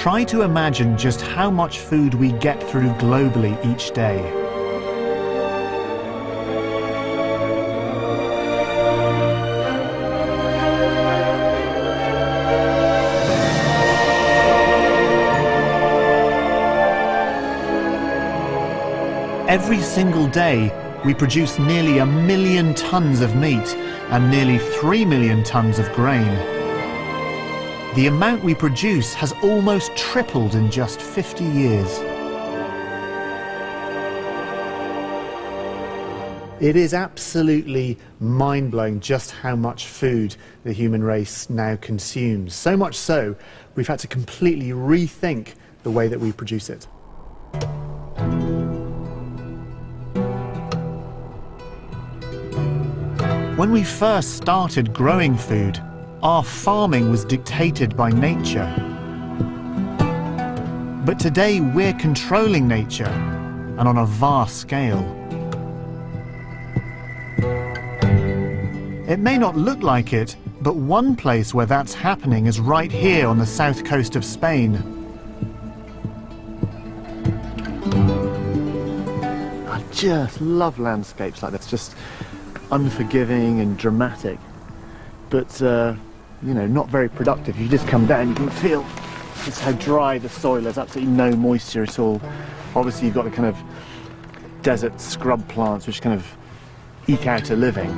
Try to imagine just how much food we get through globally each day. Every single day, we produce nearly 1 million tons of meat and nearly 3 million tons of grain. The amount we produce has almost tripled in just 50 years. It is absolutely mind-blowing just how much food the human race now consumes. So much so, we've had to completely rethink the way that we produce it. When we first started growing food, our farming was dictated by nature. But today we're controlling nature, and on a vast scale. It may not look like it, but one place where that's happening is right here on the south coast of Spain. I just love landscapes like this, just unforgiving and dramatic, but you know, not very productive. You just come down, you can feel just how dry the soil is. There's absolutely no moisture at all. Obviously you've got the kind of desert scrub plants which kind of eke out a living.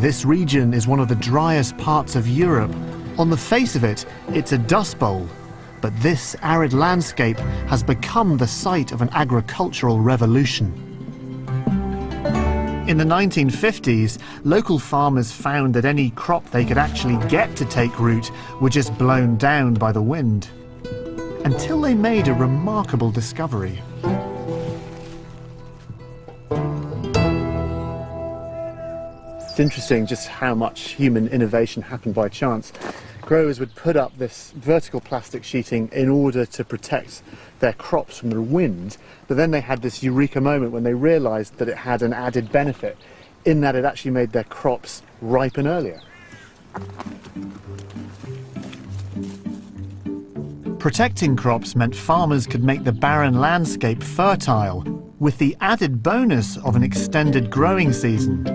This region is one of the driest parts of Europe. On the face of it, it's a dust bowl, but this arid landscape has become the site of an agricultural revolution. In the 1950s, local farmers found that any crop they could actually get to take root were just blown down by the wind, until they made a remarkable discovery. It's interesting just how much human innovation happened by chance. Growers would put up this vertical plastic sheeting in order to protect their crops from the wind, but then they had this eureka moment when they realized that it had an added benefit in that it actually made their crops ripen earlier. Protecting crops meant farmers could make the barren landscape fertile, with the added bonus of an extended growing season.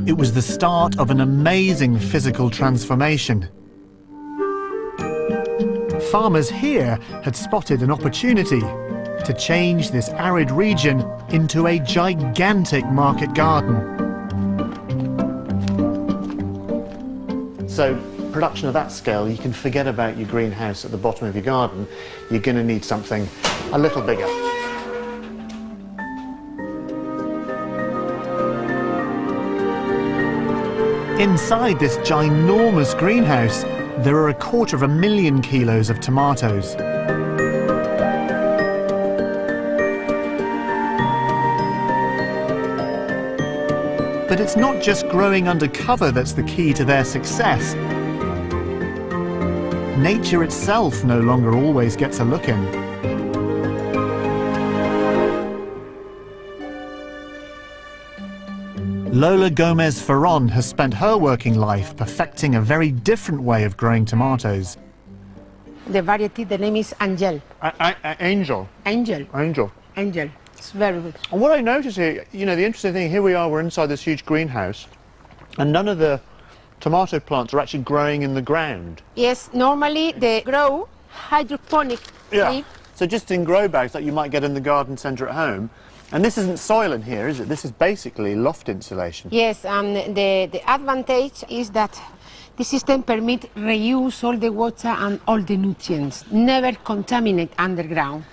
It was the start of an amazing physical transformation. Farmers here had spotted an opportunity to change this arid region into a gigantic market garden. So, production of that scale, you can forget about your greenhouse at the bottom of your garden. You're going to need something a little bigger. Inside this ginormous greenhouse, there are 250,000 kilos of tomatoes. But it's not just growing under cover that's the key to their success. Nature itself no longer always gets a look in. Lola Gomez Ferron has spent her working life perfecting a very different way of growing tomatoes. The variety, the name is Angel. Angel? Angel. Angel. Angel. It's very good. And what I notice here, you know, the interesting thing, here we are, we're inside this huge greenhouse, and none of the tomato plants are actually growing in the ground. Yes, normally they grow hydroponic. Yeah. So just in grow bags that you might get in the garden centre at home. And this isn't soil in here, is it? This is basically loft insulation. Yes, and the advantage is that the system permits reuse all the water and all the nutrients, never contaminate underground.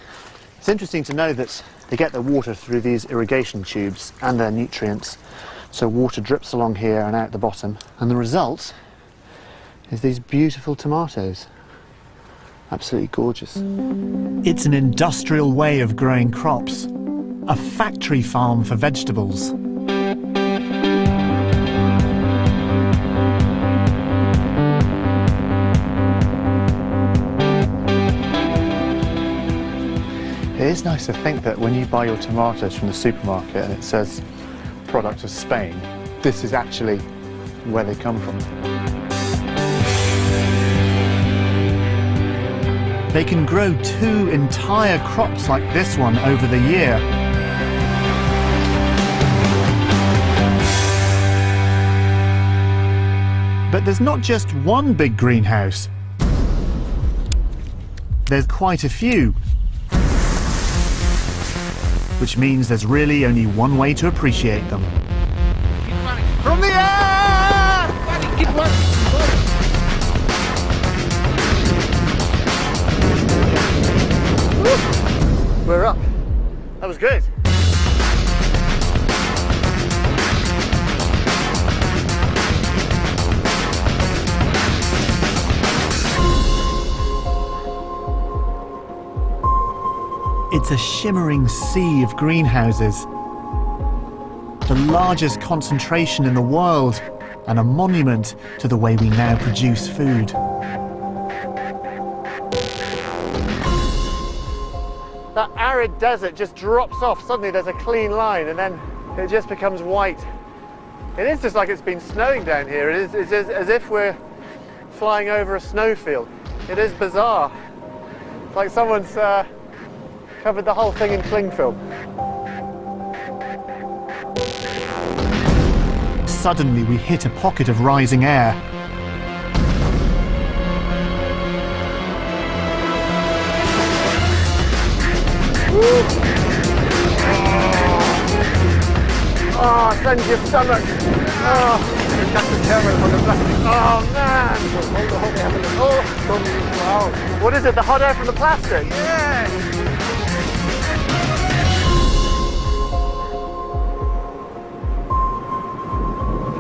It's interesting to know that they get the water through these irrigation tubes and their nutrients. So water drips along here and out the bottom, and the result is these beautiful tomatoes. Absolutely gorgeous. It's an industrial way of growing crops. A factory farm for vegetables. It is nice to think that when you buy your tomatoes from the supermarket and it says product of Spain, this is actually where they come from. They can grow 2 entire crops like this one over the year. But there's not just one big greenhouse. There's quite a few. Which means there's really only one way to appreciate them. From the air! Keep running. We're up. That was good. It's a shimmering sea of greenhouses. The largest concentration in the world, and a monument to the way we now produce food. That arid desert just drops off. Suddenly there's a clean line and then it just becomes white. It is just like it's been snowing down here. It's as if we're flying over a snowfield. It is bizarre. It's like someone's covered the whole thing in cling film. Suddenly we hit a pocket of rising air. Oh, sends your stomach. Oh, cut the camera on the plastic. Oh man! Oh, wow. What is it? The hot air from the plastic? Yeah.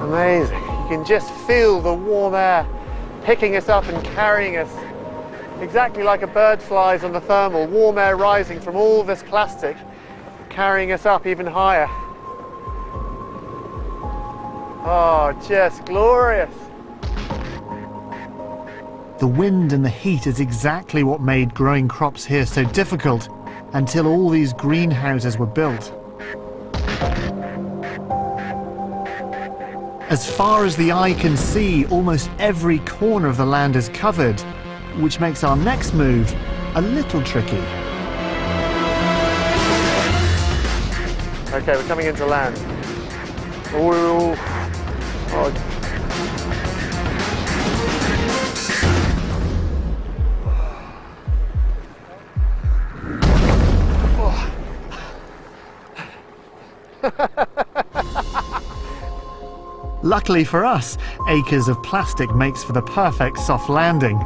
Amazing. You can just feel the warm air picking us up and carrying us. Exactly like a bird flies on the thermal, warm air rising from all this plastic, carrying us up even higher. Oh, just glorious. The wind and the heat is exactly what made growing crops here so difficult until all these greenhouses were built. As far as the eye can see, almost every corner of the land is covered, which makes our next move a little tricky. Okay, we're coming into land. Ooh. Oh. Luckily for us, acres of plastic makes for the perfect soft landing.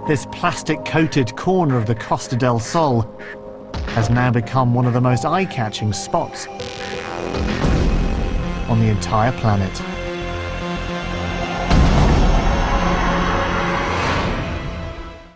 This plastic-coated corner of the Costa del Sol has now become one of the most eye-catching spots on the entire planet.